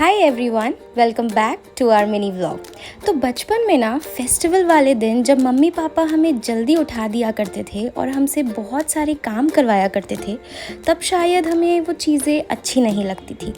Hi everyone, welcome back to our mini vlog. तो बचपन में ना फेस्टिवल वाले दिन जब मम्मी पापा हमें जल्दी उठा दिया करते थे और हमसे बहुत सारे काम करवाया करते थे, तब शायद हमें वो चीज़ें अच्छी नहीं लगती थी।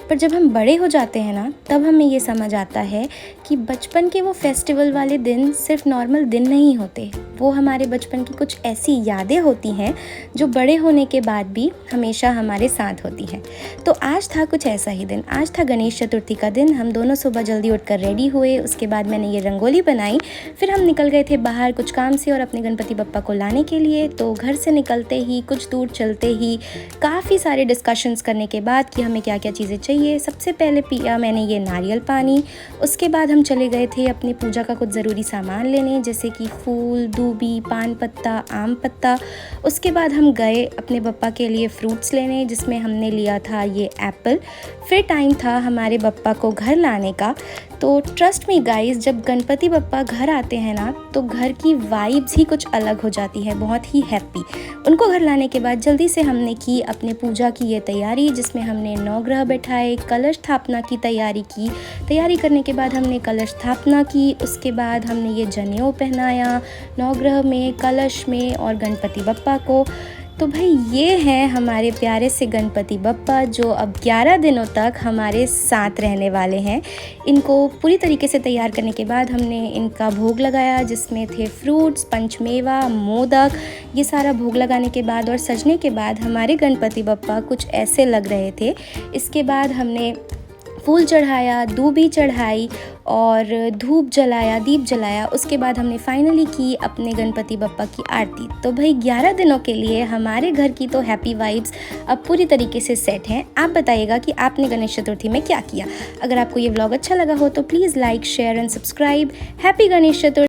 पर जब हम बड़े हो जाते हैं ना, तब हमें ये समझ आता है कि बचपन के वो फेस्टिवल वाले दिन सिर्फ नॉर्मल दिन नहीं होते, वो हमारे बचपन की कुछ ऐसी यादें होती हैं जो बड़े होने के बाद भी हमेशा हमारे साथ होती हैं। तो आज था कुछ ऐसा ही दिन, आज था गणेश चतुर्थी का दिन। हम दोनों सुबह जल्दी उठकर रेडी हुए, उसके बाद मैंने ये रंगोली बनाई, फिर हम निकल गए थे बाहर कुछ काम से और अपने गणपति बप्पा को लाने के लिए। तो घर से निकलते ही कुछ दूर चलते ही काफ़ी सारे डिस्कशंस करने के बाद कि हमें क्या क्या चीज़ें चाहिए, सबसे पहले पिया मैंने ये नारियल पानी। उसके बाद हम चले गए थे अपनी पूजा का कुछ ज़रूरी सामान लेने, जैसे कि फूल, दूबी, पान पत्ता, आम पत्ता। उसके बाद हम गए अपने बप्पा के लिए फ्रूट्स लेने, जिसमें हमने लिया था ये एप्पल। फिर टाइम था हमारे बप्पा को घर लाने का। तो ट्रस्ट मी गाइस, जब गणपति बप्पा घर आते हैं ना, तो घर की वाइब्स ही कुछ अलग हो जाती है, बहुत ही हैप्पी। उनको घर लाने के बाद जल्दी से हमने की अपने पूजा की ये तैयारी, जिसमें हमने नवग्रह बैठाए, कलश स्थापना की तैयारी की। तैयारी करने के बाद हमने कलश स्थापना की, उसके बाद हमने ये जनेऊ पहनाया नवग्रह में, कलश में और गणपति बप्पा को। तो भाई ये हैं हमारे प्यारे से गणपति बप्पा, जो अब 11 दिनों तक हमारे साथ रहने वाले हैं। इनको पूरी तरीके से तैयार करने के बाद हमने इनका भोग लगाया, जिसमें थे फ्रूट्स, पंचमेवा, मोदक। ये सारा भोग लगाने के बाद और सजने के बाद हमारे गणपति बप्पा कुछ ऐसे लग रहे थे। इसके बाद हमने फूल चढ़ाया, दूबी चढ़ाई और धूप जलाया, दीप जलाया। उसके बाद हमने फाइनली की अपने गणपति बप्पा की आरती। तो भाई 11 दिनों के लिए हमारे घर की तो हैप्पी वाइब्स अब पूरी तरीके से सेट हैं। आप बताइएगा कि आपने गणेश चतुर्थी में क्या किया। अगर आपको ये व्लॉग अच्छा लगा हो तो please like, share and subscribe. Happy Ganesh Chaturthi.